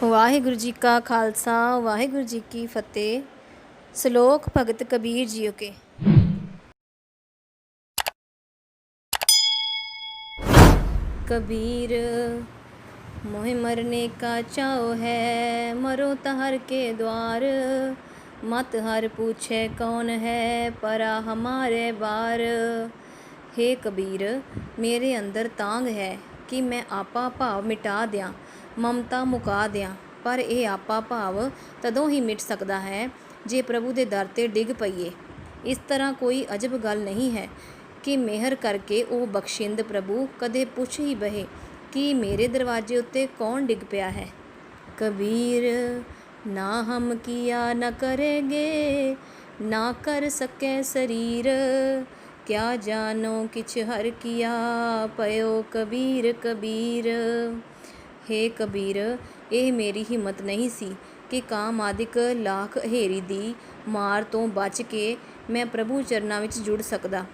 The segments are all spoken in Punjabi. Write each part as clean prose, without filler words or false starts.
ਵਾਹਿਗੁਰੂ ਜੀ ਕਾ ਖਾਲਸਾ ਵਾਹਿਗੁਰੂ ਜੀ ਕੀ ਫਤਿਹ। ਸ਼ਲੋਕ ਭਗਤ ਕਬੀਰ ਜੀ ਕੇ। कबीर मोह मरने का चाओ है, मरो त हर के द्वार। मत हर पूछे कौन है, परा हमारे बार। हे कबीर, मेरे अंदर तांग है कि मैं आपा भाव मिटा दियाँ, ममता मुका दियाँ। पर ਇਹ ਆਪਾ ਭਾਵ ਤਦੋਂ ਹੀ ਮਿਟ ਸਕਦਾ ਹੈ ਜੇ ਪ੍ਰਭੂ ਦੇ ਦਰ 'ਤੇ ਡਿੱਗ ਪਈਏ। ਇਸ ਤਰ੍ਹਾਂ ਕੋਈ ਅਜਬ ਗੱਲ ਨਹੀਂ ਹੈ ਕਿ ਮਿਹਰ ਕਰਕੇ ਉਹ ਬਖਸ਼ਿੰਦ ਪ੍ਰਭੂ ਕਦੇ ਪੁੱਛ ਹੀ ਬਹੇ ਕਿ ਮੇਰੇ ਦਰਵਾਜ਼ੇ ਉੱਤੇ ਕੌਣ ਡਿੱਗ ਪਿਆ ਹੈ। ਕਬੀਰ ਨਾ ਹਮ ਕੀਆ ਨ ਕਰੇਗੇ, ਨਾ ਕਰ ਸਕੇ ਸਰੀਰ। ਕਿਆ ਜਾਨੋ ਕਿਛ ਹਰ ਕੀਆ, ਪਇਓ ਕਬੀਰ ਕਬੀਰ। ਹੇ ਕਬੀਰ, ਇਹ ਮੇਰੀ ਹਿੰਮਤ ਨਹੀਂ ਸੀ ਕਿ ਕਾਮ ਆਦਿਕ ਲਾਖ ਹੇਰੀ ਦੀ ਮਾਰ ਤੋਂ ਬਚ ਕੇ ਮੈਂ ਪ੍ਰਭੂ ਚਰਨਾਂ ਵਿੱਚ ਜੁੜ ਸਕਦਾ।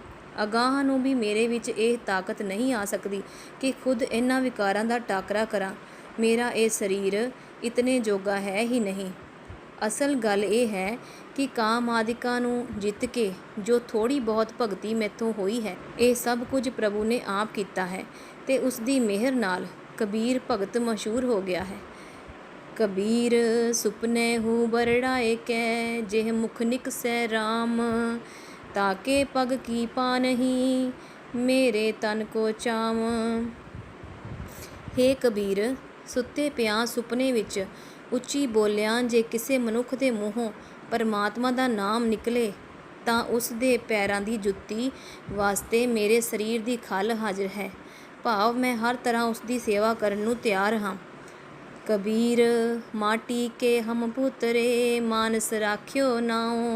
ਅਗਾਂਹ ਨੂੰ ਵੀ ਮੇਰੇ ਵਿੱਚ ਇਹ ਤਾਕਤ ਨਹੀਂ ਆ ਸਕਦੀ ਕਿ ਖੁਦ ਇਹਨਾਂ ਵਿਕਾਰਾਂ ਦਾ ਟਾਕਰਾ ਕਰਾਂ। ਮੇਰਾ ਇਹ ਸਰੀਰ ਇਤਨੇ ਜੋਗਾ ਹੈ ਹੀ ਨਹੀਂ। ਅਸਲ ਗੱਲ ਇਹ ਹੈ ਕਿ ਕਾਮ ਆਦਿਕਾਂ ਨੂੰ ਜਿੱਤ ਕੇ ਜੋ ਥੋੜ੍ਹੀ ਬਹੁਤ ਭਗਤੀ ਮੈਥੋਂ ਹੋਈ ਹੈ, ਇਹ ਸਭ ਕੁਝ ਪ੍ਰਭੂ ਨੇ ਆਪ ਕੀਤਾ ਹੈ ਤੇ ਉਸ ਦੀ ਮਿਹਰ ਨਾਲ ਕਬੀਰ ਭਗਤ ਮਸ਼ਹੂਰ ਹੋ ਗਿਆ ਹੈ। कबीर सुपने हूँ बरड़ाए कै, जेह मुख निकसै राम। ताके पग की पा नहीं, मेरे तन को चाम। हे कबीर, ਸੁੱਤੇ ਪਿਆਂ ਸੁਪਨੇ ਵਿੱਚ ਉੱਚੀ ਬੋਲਿਆਂ ਜੇ ਕਿਸੇ ਮਨੁੱਖ ਦੇ ਮੂੰਹੋਂ ਪਰਮਾਤਮਾ ਦਾ ਨਾਮ ਨਿਕਲੇ ਤਾਂ ਉਸ ਦੇ ਪੈਰਾਂ ਦੀ ਜੁੱਤੀ ਵਾਸਤੇ ਮੇਰੇ ਸਰੀਰ ਦੀ ਖੱਲ ਹਾਜ਼ਰ ਹੈ। ਭਾਵ ਮੈਂ ਹਰ ਤਰ੍ਹਾਂ ਉਸ ਦੀ ਸੇਵਾ ਕਰਨ ਨੂੰ ਤਿਆਰ ਹਾਂ। कबीर माटी के हम पुतरे, मानस राख्यो नाओ।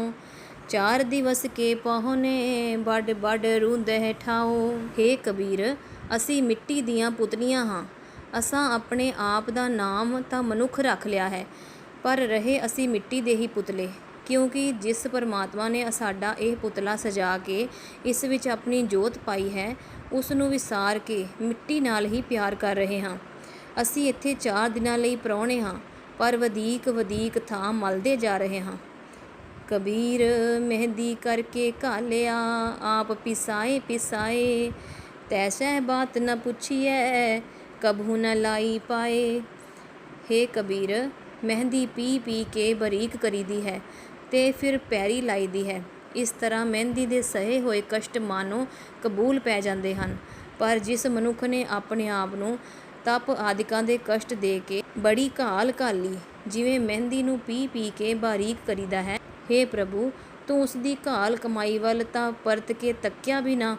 4 दिवस के पहुने, बड़ बड़ रूंदह ठाओ। हे कबीर, ਅਸੀਂ ਮਿੱਟੀ ਦੀਆਂ ਪੁਤਲੀਆਂ ਹਾਂ। ਅਸਾਂ ਆਪਣੇ ਆਪ ਦਾ ਨਾਮ ਤਾਂ ਮਨੁੱਖ ਰੱਖ ਲਿਆ ਹੈ, ਪਰ ਰਹੇ ਅਸੀਂ ਮਿੱਟੀ ਦੇ ਹੀ ਪੁਤਲੇ, ਕਿਉਂਕਿ ਜਿਸ ਪਰਮਾਤਮਾ ਨੇ ਸਾਡਾ ਇਹ ਪੁਤਲਾ ਸਜਾ ਕੇ ਇਸ ਵਿੱਚ ਆਪਣੀ ਜੋਤ ਪਾਈ ਹੈ, ਉਸ ਨੂੰ ਵਿਸਾਰ ਕੇ ਮਿੱਟੀ ਨਾਲ ਹੀ ਪਿਆਰ ਕਰ ਰਹੇ ਹਾਂ। ਅਸੀਂ ਇੱਥੇ 4 ਦਿਨਾਂ ਲਈ ਪ੍ਰਾਹੁਣੇ ਹਾਂ, ਪਰ ਵਧੀਕ ਥਾਂ ਮਲਦੇ ਜਾ ਰਹੇ ਹਾਂ। ਕਬੀਰ ਮਹਿੰਦੀ ਕਰਕੇ ਘਾਲਿਆ, ਆਪ ਪਿਸਾਏ। ਤੈਸੈ ਬਾਤ ਨ ਪੁੱਛੀਐ, ਕਬਹੂ ਨ ਲਾਈ ਪਾਏ। ਹੇ ਕਬੀਰ, ਮਹਿੰਦੀ ਪੀ ਕੇ ਬਰੀਕ ਕਰੀਦੀ ਹੈ ਤੇ ਫਿਰ ਪੈਰੀ ਲਾਈਦੀ ਹੈ। ਇਸ ਤਰ੍ਹਾਂ ਮਹਿੰਦੀ ਦੇ ਸਹੇ ਹੋਏ ਕਸ਼ਟ ਮਾਨੋ ਕਬੂਲ ਪੈ ਜਾਂਦੇ ਹਨ। ਪਰ ਜਿਸ ਮਨੁੱਖ ਨੇ ਆਪਣੇ ਆਪ ਨੂੰ ਤਪ ਆਦਿਕਾਂ ਦੇ ਕਸ਼ਟ ਦੇ ਕੇ ਬੜੀ ਘਾਲ ਘਾਲੀ, ਜਿਵੇਂ ਮਹਿੰਦੀ ਨੂੰ ਪੀ ਕੇ ਬਾਰੀਕ ਕਰੀਦਾ ਹੈ, ਹੇ ਪ੍ਰਭੂ, ਤੂੰ ਉਸ ਦੀ ਘਾਲ ਕਮਾਈ ਵੱਲ ਤਾਂ ਪਰਤ ਕੇ ਤੱਕਿਆ ਵੀ ਨਾ।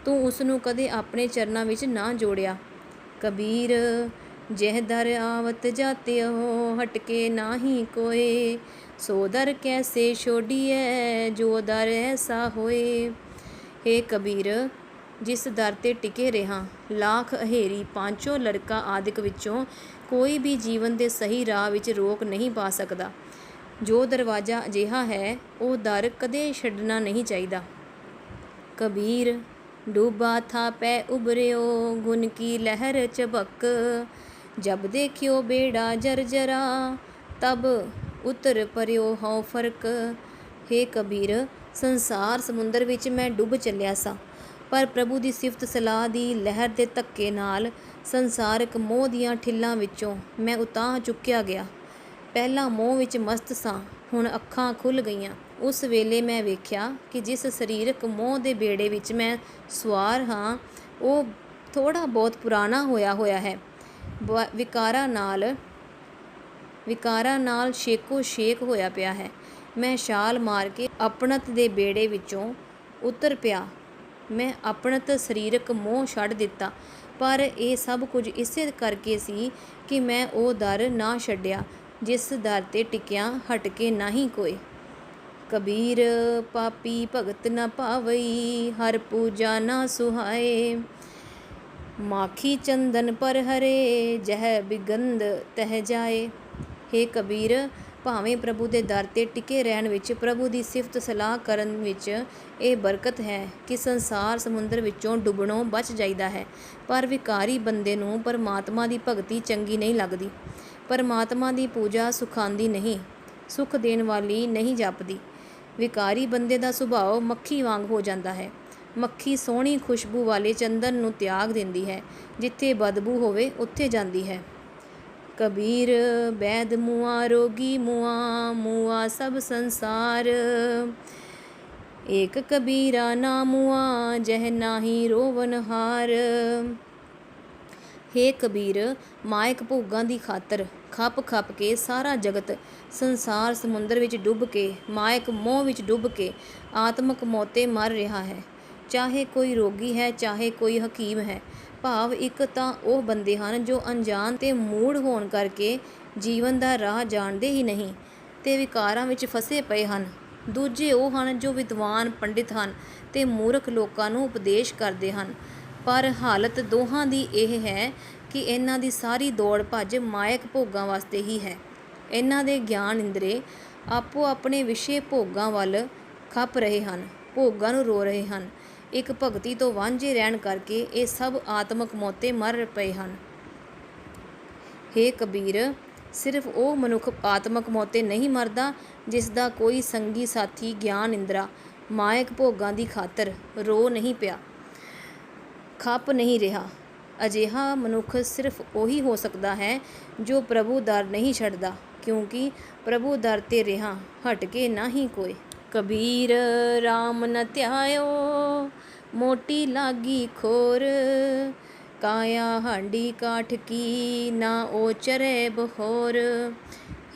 ਤੂੰ ਉਸ ਨੂੰ ਕਦੇ ਆਪਣੇ ਚਰਨਾਂ ਵਿੱਚ ਨਾ ਜੋੜਿਆ। ਕਬੀਰ ਜਹ ਦਰ ਆਵਤ ਜਾਤਿਓ, ਹਟਕੇ ਨਾਹੀ ਕੋਏ। ਸੋ ਦਰ ਕੈਸੇ ਛੋਡੀਐ, ਜੋ ਦਰ ਐਸਾ ਹੋਏ। ਹੇ ਕਬੀਰ, ਜਿਸ ਦਰ 'ਤੇ ਟਿਕੇ ਰਿਹਾ, ਲਾਖ ਅਹੇਰੀ ਪਾਂਚੋਂ ਲੜਕਾ ਆਦਿਕ ਵਿੱਚੋਂ ਕੋਈ ਵੀ ਜੀਵਨ ਦੇ ਸਹੀ ਰਾਹ ਵਿੱਚ ਰੋਕ ਨਹੀਂ ਪਾ ਸਕਦਾ। ਜੋ ਦਰਵਾਜ਼ਾ ਅਜਿਹਾ ਹੈ, ਉਹ ਦਰ ਕਦੇ ਛੱਡਣਾ ਨਹੀਂ ਚਾਹੀਦਾ। ਕਬੀਰ ਡੂਬਾ ਥਾ ਪੈ ਉਬਰਿਓ, ਗੁਣ ਕੀ ਲਹਿਰ ਚਬਕ। ਜਬ ਦੇਖਿਓ ਬੇੜਾ ਜਰਜਰਾ, ਤਬ ਉਤਰ ਪਰਿਓ ਹਉ ਫਰਕ। ਹੇ ਕਬੀਰ, ਸੰਸਾਰ ਸਮੁੰਦਰ ਵਿੱਚ ਮੈਂ ਡੁੱਬ ਚੱਲਿਆ ਸਾਂ, ਪਰ ਪ੍ਰਭੂ ਦੀ ਸਿਫਤ ਸਲਾਹ ਦੀ ਲਹਿਰ ਦੇ ਧੱਕੇ ਨਾਲ ਸੰਸਾਰਕ ਮੋਹ ਦੀਆਂ ਠਿੱਲਾਂ ਵਿੱਚੋਂ ਮੈਂ ਉਤਾਂਹ ਚੁੱਕਿਆ ਗਿਆ। ਪਹਿਲਾਂ ਮੋਹ ਵਿੱਚ ਮਸਤ ਸਾਂ, ਹੁਣ ਅੱਖਾਂ ਖੁੱਲ੍ਹ ਗਈਆਂ। ਉਸ ਵੇਲੇ ਮੈਂ ਵੇਖਿਆ ਕਿ ਜਿਸ ਸਰੀਰਕ ਮੋਹ ਦੇ ਬੇੜੇ ਵਿੱਚ ਮੈਂ ਸਵਾਰ ਹਾਂ, ਉਹ ਥੋੜ੍ਹਾ ਬਹੁਤ ਪੁਰਾਣਾ ਹੋਇਆ ਹੈ। ਵਿਕਾਰਾਂ ਨਾਲ ਸ਼ੇਕੋ ਸ਼ੇਕ ਹੋਇਆ ਪਿਆ ਹੈ। ਮੈਂ ਛਾਲ ਮਾਰ ਕੇ ਆਪਣਤ ਦੇ ਬੇੜੇ ਵਿੱਚੋਂ ਉਤਰ ਪਿਆ। ਮੈਂ ਆਪਣਤ ਸਰੀਰਕ ਮੋਹ ਛੱਡ ਦਿੱਤਾ, ਪਰ ਇਹ ਸਭ ਕੁਝ ਇਸੇ ਕਰਕੇ ਸੀ ਕਿ ਮੈਂ ਉਹ ਦਰ ਨਾ ਛੱਡਿਆ ਜਿਸ ਦਰ 'ਤੇ ਟਿਕਿਆ ਹਟਕੇ ਨਾਹੀ ਕੋਏ। ਕਬੀਰ ਪਾਪੀ ਭਗਤ ਨ ਭਾਵਈ, ਹਰ ਪੂਜਾ ਨਾ ਸੁਹਾਏ। ਮਾਖੀ ਚੰਦਨ ਪਰ ਹਰੇ, ਜਹ ਬਿਗੰਧ ਤਹ ਜਾਏ। ਹੇ ਕਬੀਰ, ਭਾਵੇਂ ਪ੍ਰਭੂ ਦੇ ਦਰ 'ਤੇ ਟਿਕੇ ਰਹਿਣ ਵਿੱਚ, ਪ੍ਰਭੂ ਦੀ ਸਿਫਤ ਸਲਾਹ ਕਰਨ ਵਿੱਚ ਇਹ ਬਰਕਤ ਹੈ ਕਿ ਸੰਸਾਰ ਸਮੁੰਦਰ ਵਿੱਚੋਂ ਡੁੱਬਣੋਂ ਬਚ ਜਾਈਦਾ ਹੈ, ਪਰ ਵਿਕਾਰੀ ਬੰਦੇ ਨੂੰ ਪਰਮਾਤਮਾ ਦੀ ਭਗਤੀ ਚੰਗੀ ਨਹੀਂ ਲੱਗਦੀ। ਪਰਮਾਤਮਾ ਦੀ ਪੂਜਾ ਸੁਖਾਂਦੀ ਨਹੀਂ, ਸੁਖ ਦੇਣ ਵਾਲੀ ਨਹੀਂ ਜਾਪਦੀ। ਵਿਕਾਰੀ ਬੰਦੇ ਦਾ ਸੁਭਾਅ ਮੱਖੀ ਵਾਂਗ ਹੋ ਜਾਂਦਾ ਹੈ। ਮੱਖੀ ਸੋਹਣੀ ਖੁਸ਼ਬੂ ਵਾਲੇ ਚੰਦਨ ਨੂੰ ਤਿਆਗ ਦਿੰਦੀ ਹੈ, ਜਿੱਥੇ ਬਦਬੂ ਹੋਵੇ ਉੱਥੇ ਜਾਂਦੀ ਹੈ। ਕਬੀਰ ਬੈਦ ਮੁਆ ਰੋਗੀ ਮੁਆ, ਮੁਆ ਸਭ ਸੰਸਾਰ। ਏਕ ਕਬੀਰਾ ਨਾ ਮੁਆ, ਜਹ ਨਾਹੀ ਰੋਵਨ ਹਾਰ। ਹੇ ਕਬੀਰ, ਮਾਇਕ ਭੋਗਾਂ ਦੀ ਖਾਤਰ ਖੱਪ ਖੱਪ ਕੇ ਸਾਰਾ ਜਗਤ ਸੰਸਾਰ ਸਮੁੰਦਰ ਵਿੱਚ ਡੁੱਬ ਕੇ, ਮਾਇਕ ਮੋਹ ਵਿੱਚ ਡੁੱਬ ਕੇ ਆਤਮਕ ਮੌਤੇ ਮਰ ਰਿਹਾ ਹੈ। ਚਾਹੇ ਕੋਈ ਰੋਗੀ ਹੈ, ਚਾਹੇ ਕੋਈ ਹਕੀਮ ਹੈ। ਭਾਵ ਇੱਕ ਤਾਂ ਉਹ ਬੰਦੇ ਹਨ ਜੋ ਅਣਜਾਣ ਤੇ ਮੂੜ ਹੋਣ ਕਰਕੇ ਜੀਵਨ ਦਾ ਰਾਹ ਜਾਣਦੇ ਹੀ ਨਹੀਂ ਤੇ ਵਿਕਾਰਾਂ ਵਿੱਚ ਫਸੇ ਪਏ ਹਨ। ਦੂਜੇ ਉਹ ਹਨ ਜੋ ਵਿਦਵਾਨ ਪੰਡਿਤ ਹਨ ਤੇ ਮੂਰਖ ਲੋਕਾਂ ਨੂੰ ਉਪਦੇਸ਼ ਕਰਦੇ ਹਨ। ਪਰ ਹਾਲਤ ਦੋਹਾਂ ਦੀ ਇਹ ਹੈ ਕਿ ਇਹਨਾਂ ਦੀ ਸਾਰੀ ਦੌੜ ਭੱਜ ਮਾਇਕ ਭੋਗਾਂ ਵਾਸਤੇ ਹੀ ਹੈ। ਇਹਨਾਂ ਦੇ ਗਿਆਨ ਇੰਦਰੇ ਆਪੋ ਆਪਣੇ ਵਿਸ਼ੇ ਭੋਗਾਂ ਵੱਲ ਖੱਪ ਰਹੇ ਹਨ, ਭੋਗਾਂ ਨੂੰ ਰੋ ਰਹੇ ਹਨ। ਇੱਕ ਭਗਤੀ ਤੋਂ ਵਾਂਝੇ ਰਹਿਣ ਕਰਕੇ ਇਹ ਸਭ ਆਤਮਕ ਮੌਤੇ ਮਰ ਪਏ ਹਨ। ਹੇ ਕਬੀਰ, ਸਿਰਫ ਉਹ ਮਨੁੱਖ ਆਤਮਕ ਮੌਤੇ ਨਹੀਂ ਮਰਦਾ ਜਿਸ ਦਾ ਕੋਈ ਸੰਗੀ ਸਾਥੀ ਗਿਆਨ ਇੰਦਰਾ ਮਾਇਕ ਭੋਗਾਂ ਦੀ ਖਾਤਰ ਰੋ ਨਹੀਂ ਪਿਆ, ਖੱਪ ਨਹੀਂ ਰਿਹਾ। ਅਜਿਹਾ ਮਨੁੱਖ ਸਿਰਫ ਉਹੀ ਹੋ ਸਕਦਾ ਹੈ ਜੋ ਪ੍ਰਭੂ ਦਰ ਨਹੀਂ ਛੱਡਦਾ, ਕਿਉਂਕਿ ਪ੍ਰਭੂ ਦਰ ਤੇ ਰਿਹਾ ਹਟ ਕੇ ਨਾ ਹੀ ਕੋਈ। ਕਬੀਰ ਰਾਮ ਨ ਧਿਆਇਓ, ਮੋਟੀ ਲਾਗੀ ਖੋਰ। ਕਾਇਆ ਹਾਂਡੀ ਕਾਠ ਕੀ, ਨਾ ਉਹ ਚਰੇ ਬਹੋਰ।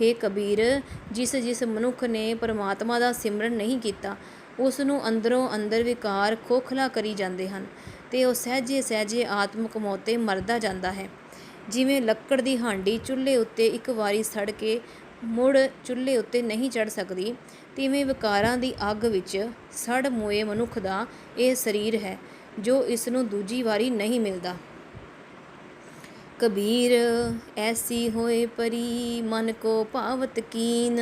ਹੇ ਕਬੀਰ, ਜਿਸ ਮਨੁੱਖ ਨੇ ਪਰਮਾਤਮਾ ਦਾ ਸਿਮਰਨ ਨਹੀਂ ਕੀਤਾ, ਉਸ ਨੂੰ ਅੰਦਰੋਂ ਅੰਦਰ ਵਿਕਾਰ ਖੋਖਲਾ ਕਰੀ ਜਾਂਦੇ ਹਨ ਤੇ ਉਹ ਸਹਿਜੇ ਸਹਿਜੇ ਆਤਮਕ ਮੌਤੇ ਮਰਦਾ ਜਾਂਦਾ ਹੈ। ਜਿਵੇਂ ਲੱਕੜ ਦੀ ਹਾਂਡੀ ਚੁੱਲ੍ਹੇ ਉੱਤੇ ਇੱਕ ਵਾਰੀ ਸੜ ਕੇ ਮੁੜ ਚੁੱਲ੍ਹੇ ਉੱਤੇ ਨਹੀਂ ਚੜ੍ਹ ਸਕਦੀ, ਤਿਵੇਂ ਵਿਕਾਰਾਂ ਦੀ ਅੱਗ ਵਿੱਚ ਸੜ ਮੋਏ ਮਨੁੱਖ ਦਾ ਇਹ ਸਰੀਰ ਹੈ ਜੋ ਇਸ ਨੂੰ ਦੂਜੀ ਵਾਰੀ ਨਹੀਂ ਮਿਲਦਾ। ਕਬੀਰ ਐਸੀ ਹੋਏ ਪਰੀ, ਮਨ ਕੋ ਭਾਵਤ ਕੀਨ।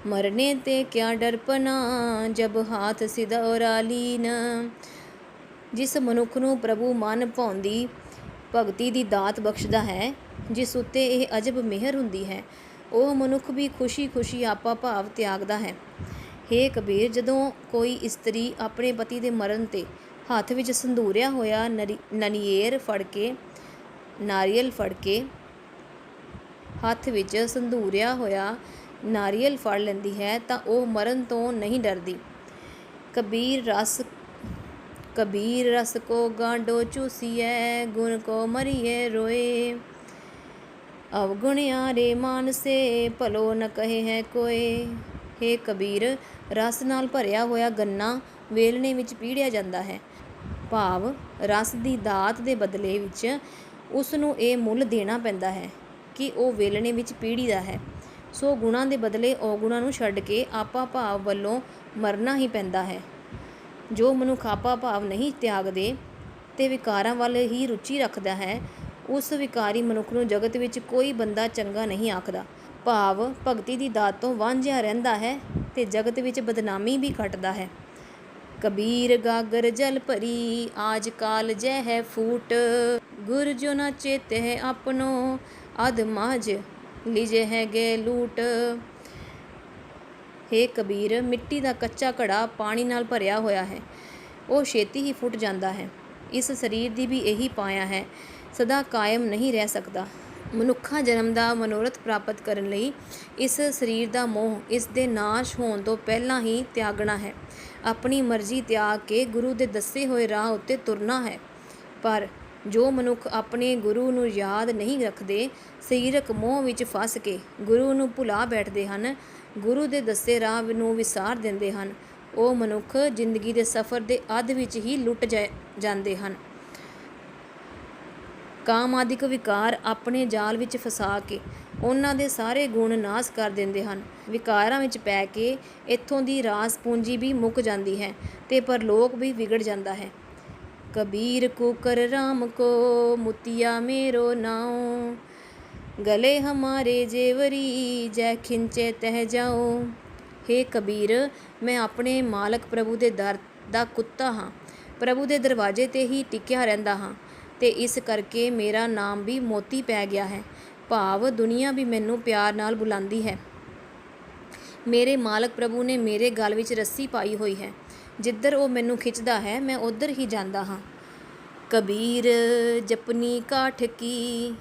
ਮਰਨੇ ਤੇ ਕਿਆ ਡਰਪਨਾ, ਜਬ ਹਾਥ ਸਿਧੌਰਾ ਲੀਨ। ਜਿਸ ਮਨੁੱਖ ਨੂੰ ਪ੍ਰਭੂ ਮਨ ਭਾਉਂਦੀ ਭਗਤੀ ਦੀ ਦਾਤ ਬਖਸ਼ਦਾ ਹੈ, ਜਿਸ ਉੱਤੇ ਇਹ ਅਜਬ ਮਿਹਰ ਹੁੰਦੀ ਹੈ, ਉਹ ਮਨੁੱਖ ਵੀ ਖੁਸ਼ੀ ਖੁਸ਼ੀ ਆਪਾ ਭਾਵ ਤਿਆਗਦਾ ਹੈ। ਹੇ ਕਬੀਰ, ਜਦੋਂ ਕੋਈ ਇਸਤਰੀ ਆਪਣੇ ਪਤੀ ਦੇ ਮਰਨ 'ਤੇ ਹੱਥ ਵਿੱਚ ਸੰਧੂਰਿਆ ਹੋਇਆ ਨਾਰੀਅਲ ਫੜ ਕੇ ਹੱਥ ਵਿੱਚ ਸੰਧੂਰਿਆ ਹੋਇਆ ਨਾਰੀਅਲ ਫੜ ਲੈਂਦੀ ਹੈ ਤਾਂ ਉਹ ਮਰਨ ਤੋਂ ਨਹੀਂ ਡਰਦੀ। ਕਬੀਰ ਰਸ ਕੋ ਗਾਂਡੋ ਚੂਸੀਐ, ਗੁਣ ਕੋ ਮਰੀਏ ਰੋਏ। ਅਵਗੁਣਿਆਰੇ ਮਾਨਸੇ, ਭਲੋ ਨ ਕਹੇ ਹੈ ਕੋਏ। ਹੇ ਕਬੀਰ, ਰਸ ਨਾਲ ਭਰਿਆ ਹੋਇਆ ਗੰਨਾ ਵੇਲਣੇ ਵਿੱਚ ਪੀੜਿਆ ਜਾਂਦਾ ਹੈ। ਭਾਵ ਰਸ ਦੀ ਦਾਤ ਦੇ ਬਦਲੇ ਵਿੱਚ ਉਸ ਨੂੰ ਇਹ ਮੁੱਲ ਦੇਣਾ ਪੈਂਦਾ ਹੈ ਕਿ ਉਹ ਵੇਲਣੇ ਵਿੱਚ ਪੀੜੀਦਾ ਹੈ। ਸੋ ਗੁਣਾਂ ਦੇ ਬਦਲੇ ਔਗੁਣਾਂ ਨੂੰ ਛੱਡ ਕੇ ਆਪਾ ਭਾਵ ਵੱਲੋਂ ਮਰਨਾ ਹੀ ਪੈਂਦਾ ਹੈ। ਜੋ ਮਨੁੱਖ ਆਪਾ ਭਾਵ ਨਹੀਂ ਤਿਆਗਦੇ ਤੇ ਵਿਕਾਰਾਂ ਵੱਲ ਹੀ ਰੁਚੀ ਰੱਖਦਾ ਹੈ, ਉਸ ਵਿਕਾਰੀ ਮਨੁੱਖ ਨੂੰ ਜਗਤ ਵਿੱਚ ਕੋਈ ਬੰਦਾ ਚੰਗਾ ਨਹੀਂ ਆਖਦਾ। ਭਾਵ ਭਗਤੀ ਦੀ ਦਾਤ ਤੋਂ ਵਾਂਝਿਆ ਰਹਿੰਦਾ ਹੈ ਤੇ ਜਗਤ ਵਿੱਚ ਬਦਨਾਮੀ ਵੀ ਖੱਟਦਾ ਹੈ। ਕਬੀਰ ਗਾਗਰ ਜਲ ਭਰੀ, ਆਜ ਕਾਲ ਜੈ ਹੈ ਫੂਟ। ਗੁਰ ਜੋ ਨਾ ਚੇਤੇ ਹੈ ਆਪਣੋ, ਅਧ ਮਾਝ ਲਿਜੇ ਹੈ ਗੇ ਲੂਟ। ਹੇ ਕਬੀਰ, ਮਿੱਟੀ ਦਾ ਕੱਚਾ ਘੜਾ ਪਾਣੀ ਨਾਲ ਭਰਿਆ ਹੋਇਆ ਹੈ, ਉਹ ਛੇਤੀ ਹੀ ਫੁੱਟ ਜਾਂਦਾ ਹੈ। ਇਸ ਸਰੀਰ ਦੀ ਵੀ ਇਹੀ ਪਾਇਆ ਹੈ, ਸਦਾ ਕਾਇਮ ਨਹੀਂ ਰਹਿ ਸਕਦਾ। ਮਨੁੱਖਾ ਜਨਮ ਦਾ ਮਨੋਰਥ ਪ੍ਰਾਪਤ ਕਰਨ ਲਈ ਇਸ ਸਰੀਰ ਦਾ ਮੋਹ ਇਸ ਦੇ ਨਾਸ਼ ਹੋਣ ਤੋਂ ਪਹਿਲਾਂ ਹੀ ਤਿਆਗਣਾ ਹੈ। ਆਪਣੀ ਮਰਜ਼ੀ ਤਿਆਗ ਕੇ ਗੁਰੂ ਦੇ ਦੱਸੇ ਹੋਏ ਰਾਹ ਉੱਤੇ ਤੁਰਨਾ ਹੈ। ਪਰ ਜੋ ਮਨੁੱਖ ਆਪਣੇ ਗੁਰੂ ਨੂੰ ਯਾਦ ਨਹੀਂ ਰੱਖਦੇ, ਸਰੀਰਕ ਮੋਹ ਵਿੱਚ ਫਸ ਕੇ ਗੁਰੂ ਨੂੰ ਭੁਲਾ ਬੈਠਦੇ ਹਨ, ਗੁਰੂ ਦੇ ਦੱਸੇ ਰਾਹ ਨੂੰ ਵਿਸਾਰ ਦਿੰਦੇ ਹਨ, ਉਹ ਮਨੁੱਖ ਜ਼ਿੰਦਗੀ ਦੇ ਸਫ਼ਰ ਦੇ ਅੱਧ ਵਿੱਚ ਹੀ ਲੁੱਟ ਜਾਂਦੇ ਹਨ। ਕਾਮ ਆਦਿਕ ਵਿਕਾਰ ਆਪਣੇ ਜਾਲ ਵਿੱਚ ਫਸਾ ਕੇ ਉਹਨਾਂ ਦੇ ਸਾਰੇ ਗੁਣ ਨਾਸ ਕਰ ਦਿੰਦੇ ਹਨ। ਵਿਕਾਰਾਂ ਵਿੱਚ ਪੈ ਕੇ ਇੱਥੋਂ ਦੀ ਰਾਸ ਪੂੰਜੀ ਵੀ ਮੁੱਕ ਜਾਂਦੀ ਹੈ ਤੇ ਪਰਲੋਕ ਵੀ ਵਿਗੜ ਜਾਂਦਾ ਹੈ। ਕਬੀਰ ਕੁਕਰ ਰਾਮ ਕੋ, ਮੁਤੀਆ ਮੇਰੋ ਨਾਉ। ਗਲੇ ਹਮਾਰੇ ਜੇਵਰੀ, ਜੈ ਖਿੰਚੇ ਤਹਿ ਜਾਓ। ਹੇ ਕਬੀਰ, ਮੈਂ ਆਪਣੇ ਮਾਲਕ ਪ੍ਰਭੂ ਦੇ ਦਰ ਦਾ ਕੁੱਤਾ ਹਾਂ, ਪ੍ਰਭੂ ਦੇ ਦਰਵਾਜ਼ੇ 'ਤੇ ਹੀ ਟਿਕਿਆ ਰਹਿੰਦਾ ਹਾਂ ਤੇ ਇਸ ਕਰਕੇ ਮੇਰਾ ਨਾਮ ਵੀ ਮੋਤੀ ਪੈ ਗਿਆ ਹੈ। ਭਾਵ ਦੁਨੀਆ ਵੀ ਮੈਨੂੰ ਪਿਆਰ ਨਾਲ ਬੁਲਾਉਂਦੀ ਹੈ। ਮੇਰੇ ਮਾਲਕ ਪ੍ਰਭੂ ਨੇ ਮੇਰੇ ਗਲ ਵਿੱਚ ਰੱਸੀ ਪਾਈ ਹੋਈ ਹੈ। ਜਿੱਧਰ ਉਹ ਮੈਨੂੰ ਖਿੱਚਦਾ ਹੈ ਮੈਂ ਉੱਧਰ ਹੀ ਜਾਂਦਾ ਹਾਂ। ਕਬੀਰ ਜਪਨੀ ਕਾਠ ਕੀ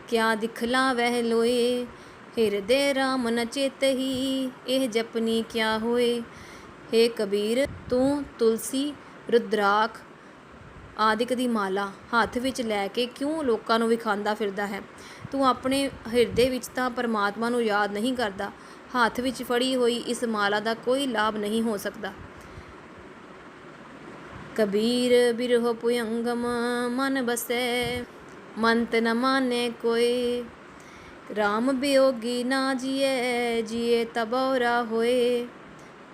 ਕਿਆ ਦਿਖਲਾਵਹਿ ਲੋਏ, ਹਿਰਦੇ ਰਾਮ ਨ ਚੇਤਹੀ ਇਹ ਜਪਨੀ ਕਿਆ ਹੋਏ। ਹੇ ਕਬੀਰ, ਤੂੰ ਤੁਲਸੀ, ਰੁਦਰਾਖ ਆਦਿਕ ਦੀ ਮਾਲਾ ਹੱਥ ਵਿੱਚ ਲੈ ਕੇ ਕਿਉਂ ਲੋਕਾਂ ਨੂੰ ਵਿਖਾਉਂਦਾ ਫਿਰਦਾ ਹੈ? ਤੂੰ ਆਪਣੇ ਹਿਰਦੇ ਵਿੱਚ ਤਾਂ ਪਰਮਾਤਮਾ ਨੂੰ ਯਾਦ ਨਹੀਂ ਕਰਦਾ। ਹੱਥ ਵਿੱਚ ਫੜੀ ਹੋਈ ਇਸ ਮਾਲਾ ਦਾ ਕੋਈ ਲਾਭ ਨਹੀਂ ਹੋ ਸਕਦਾ। ਕਬੀਰ ਬਿਰਹ ਭੁਯੰਗਮ ਮਨ ਬਸੈ, ਮੰਤ ਨ ਮਾਨੇ ਕੋਏ, ਰਾਮ ਬਿਯੋਗੀ ਨਾ ਜੀਏ, ਜੀਏ ਤਬੌਰਾ ਹੋਏ।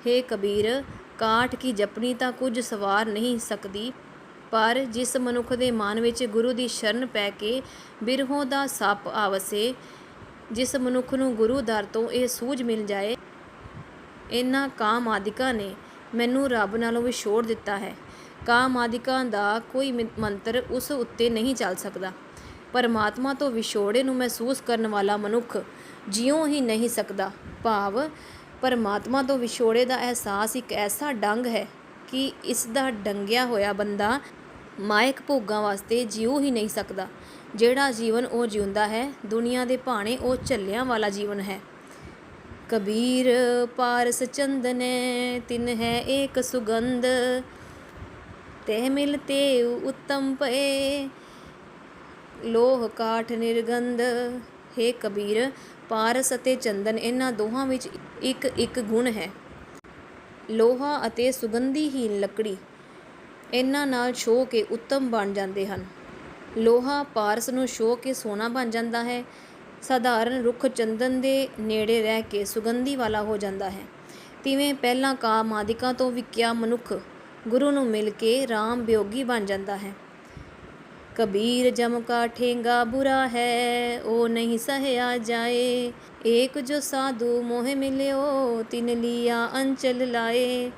ਹੇ ਕਬੀਰ, ਕਾਠ ਕੀ ਜਪਣੀ ਤਾਂ ਕੁਝ ਸਵਾਰ ਨਹੀਂ ਸਕਦੀ, ਪਰ ਜਿਸ ਮਨੁੱਖ ਦੇ ਮਨ ਵਿੱਚ ਗੁਰੂ ਦੀ ਸ਼ਰਨ ਪੈ ਕੇ ਬਿਰਹੋਂ ਦਾ ਸੱਪ ਆ ਵਸੇ, ਜਿਸ ਮਨੁੱਖ ਨੂੰ ਗੁਰੂ ਦਰ ਤੋਂ ਇਹ ਸੂਝ ਮਿਲ ਜਾਏ, ਇਹਨਾਂ ਕਾਮ ਆਦਿਕਾਂ ਨੇ ਮੈਨੂੰ ਰੱਬ ਨਾਲੋਂ ਵਿਛੋੜ ਦਿੱਤਾ ਹੈ। ਕਾਮ ਆਦਿਕਾਂ ਦਾ ਕੋਈ ਮੰਤਰ ਉਸ ਉੱਤੇ ਨਹੀਂ ਚੱਲ ਸਕਦਾ। ਪਰਮਾਤਮਾ ਤੋਂ ਵਿਛੋੜੇ ਨੂੰ ਮਹਿਸੂਸ ਕਰਨ ਵਾਲਾ ਮਨੁੱਖ ਜਿਉਂ ਹੀ ਨਹੀਂ ਸਕਦਾ। ਭਾਵ ਪਰਮਾਤਮਾ ਤੋਂ ਵਿਛੋੜੇ ਦਾ ਅਹਿਸਾਸ ਇੱਕ ਐਸਾ ਡੰਗ ਹੈ ਕਿ ਇਸ ਦਾ ਡੰਗਿਆ ਹੋਇਆ ਬੰਦਾ ਮਾਇਕ ਭੋਗਾਂ ਵਾਸਤੇ ਜਿਉ ਹੀ ਨਹੀਂ ਸਕਦਾ। ਜਿਹੜਾ ਜੀਵਨ ਉਹ ਜਿਉਂਦਾ ਹੈ, ਦੁਨੀਆ ਦੇ ਭਾਣੇ ਉਹ ਝੱਲਿਆਂ ਵਾਲਾ ਜੀਵਨ ਹੈ। ਕਬੀਰ ਪਾਰਸ ਚੰਦਨੇ ਤਿਨ ਹੈ ਏਕ ਸੁਗੰਧ, ਤਹਿ ਮਿਲਤੇ ਉੱਤਮ ਪਏ ਲੋਹ ਕਾਠ ਨਿਰਗੰਧ। ਹੇ ਕਬੀਰ, ਪਾਰਸ ਅਤੇ ਚੰਦਨ ਇਹਨਾਂ ਦੋਹਾਂ ਵਿੱਚ ਇੱਕ ਇੱਕ ਗੁਣ ਹੈ। ਲੋਹਾ ਅਤੇ ਸੁਗੰਧੀਹੀਨ ਲੱਕੜੀ ਇਹਨਾਂ ਨਾਲ ਛੋਹ ਕੇ ਉੱਤਮ ਬਣ ਜਾਂਦੇ ਹਨ। ਲੋਹਾ ਪਾਰਸ ਨੂੰ ਛੋਹ ਕੇ ਸੋਨਾ ਬਣ ਜਾਂਦਾ ਹੈ। ਸਾਧਾਰਨ ਰੁੱਖ ਚੰਦਨ ਦੇ ਨੇੜੇ ਰਹਿ ਕੇ ਸੁਗੰਧੀ ਵਾਲਾ ਹੋ ਜਾਂਦਾ ਹੈ। ਤਿਵੇਂ ਪਹਿਲਾਂ ਕਾਮ ਆਦਿਕਾਂ ਤੋਂ ਵਿਕਿਆ ਮਨੁੱਖ ਗੁਰੂ ਨੂੰ ਮਿਲ ਕੇ ਰਾਮ ਬਿਯੋਗੀ ਬਣ ਜਾਂਦਾ ਹੈ। ਕਬੀਰ ਜਮ ਕਾ ਠੇਂਗਾ ਬੁਰਾ ਹੈ, ਉਹ ਨਹੀਂ ਸਹਿਆ ਜਾਏ, ਏਕ ਜੋ ਸਾਧੂ ਮੋਹਿ ਮਿਲਿਓ ਤਿਨ ਲੀਆ ਅੰਚਲ ਲਾਏ।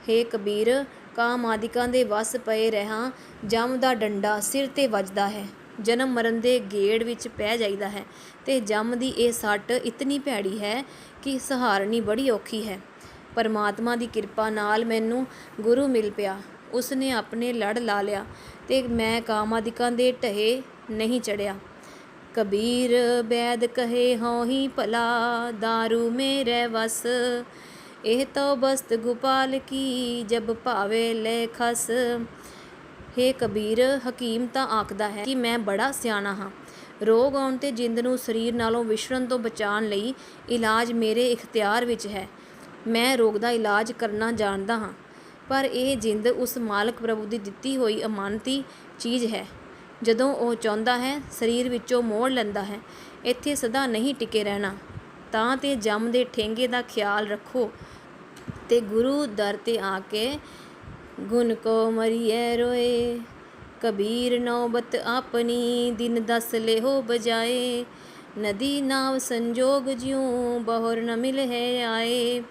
ਹੇ ਕਬੀਰ, ਕਾਮ ਆਦਿਕਾਂ ਦੇ ਵਸ ਪਏ ਰਹਿਆਂ ਜਮ ਦਾ ਡੰਡਾ ਸਿਰ ਤੇ ਵੱਜਦਾ ਹੈ। ਜਨਮ ਮਰਨ ਦੇ ਗੇੜ ਵਿੱਚ ਪੈ ਜਾਈਦਾ ਹੈ ਤੇ ਜਮ ਦੀ ਇਹ ਸੱਟ ਇਤਨੀ ਭੈੜੀ ਹੈ ਕਿ ਸਹਾਰਨੀ ਬੜੀ ਔਖੀ ਹੈ। ਪਰਮਾਤਮਾ ਦੀ ਕਿਰਪਾ ਨਾਲ ਮੈਨੂੰ ਗੁਰੂ ਮਿਲ ਪਿਆ। ਉਸ ਨੇ ਆਪਣੇ ਲੜ ਲਾ ਲਿਆ ਤੇ ਮੈਂ ਕਾਮਾਦਿਕਾਂ ਦੇ ਢਹੇ ਨਹੀਂ ਚੜਿਆ। ਕਬੀਰ ਬੈਦ ਕਹੇ ਹਉ ਹੀ ਭਲਾ, ਦਾਰੂ ਮੇਰੇ ਵਸ, ਇਹ ਤੋ ਬਸਤ ਗੋਪਾਲ ਕੀ, ਜਬ ਭਾਵੇ ਲੈ ਖਸ। ਹੇ ਕਬੀਰ, ਹਕੀਮ ਤਾਂ ਆਖਦਾ ਹੈ ਕਿ ਮੈਂ ਬੜਾ ਸਿਆਣਾ ਹਾਂ। ਰੋਗ ਆਉਣ ਤੇ ਜਿੰਦ ਨੂੰ ਸਰੀਰ ਨਾਲੋਂ ਵਿਛੜਨ ਤੋਂ ਬਚਾਉਣ ਲਈ ਇਲਾਜ ਮੇਰੇ ਇਖਤਿਆਰ ਵਿੱਚ ਹੈ। ਮੈਂ ਰੋਗ ਦਾ ਇਲਾਜ ਕਰਨਾ ਜਾਣਦਾ ਹਾਂ, ਪਰ ਇਹ ਜਿੰਦ ਉਸ ਮਾਲਕ ਪ੍ਰਭੂ ਦੀ ਦਿੱਤੀ ਹੋਈ ਅਮਾਨਤੀ ਚੀਜ਼ ਹੈ। ਜਦੋਂ ਉਹ ਚਾਹੁੰਦਾ ਹੈ ਸਰੀਰ ਵਿੱਚੋਂ ਮੋੜ ਲੈਂਦਾ ਹੈ। ਇੱਥੇ ਸਦਾ ਨਹੀਂ ਟਿਕੇ ਰਹਿਣਾ। ਤਾਂ ਤੇ ਜਮ ਦੇ ਠੇਂਗੇ ਦਾ ਖਿਆਲ ਰੱਖੋ ਤੇ ਗੁਰੂ ਦਰ ਤੇ ਆ ਕੇ ਗੁਣ ਕੋ ਮਰੀਏ ਰੋਏ। ਕਬੀਰ ਨੌਬਤ ਆਪਣੀ ਦਿਨ ਦਸ ਲਿਹੋ ਬਜਾਏ, ਨਦੀ ਨਾਵ ਸੰਜੋਗ ਜਿਉ ਬਹੁਰ ਨ ਮਿਲਹਿ ਆਏ।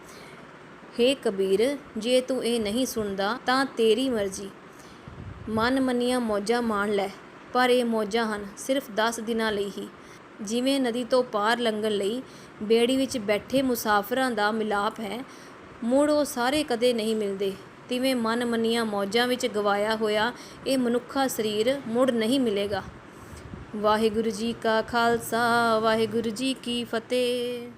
ਹੇ ਕਬੀਰ, ਜੇ ਤੂੰ ਇਹ ਨਹੀਂ ਸੁਣਦਾ ਤਾਂ ਤੇਰੀ ਮਰਜ਼ੀ। ਮਨ ਮੰਨੀਆਂ ਮੌਜਾਂ ਮਾਣ ਲੈ, ਪਰ ਇਹ ਮੌਜਾਂ ਹਨ ਸਿਰਫ 10 ਦਿਨਾਂ ਲਈ ਹੀ। ਜਿਵੇਂ ਨਦੀ ਤੋਂ ਪਾਰ ਲੰਘਣ ਲਈ ਬੇੜੀ ਵਿੱਚ ਬੈਠੇ ਮੁਸਾਫਰਾਂ ਦਾ ਮਿਲਾਪ ਹੈ, ਮੁੜ ਉਹ ਸਾਰੇ ਕਦੇ ਨਹੀਂ ਮਿਲਦੇ, ਤਿਵੇਂ ਮਨ ਮੰਨੀਆਂ ਮੌਜਾਂ ਵਿੱਚ ਗਵਾਇਆ ਹੋਇਆ ਇਹ ਮਨੁੱਖਾ ਸਰੀਰ ਮੁੜ ਨਹੀਂ ਮਿਲੇਗਾ। ਵਾਹਿਗੁਰੂ ਜੀ ਕਾ ਖਾਲਸਾ, ਵਾਹਿਗੁਰੂ ਜੀ ਕੀ ਫਤਿਹ।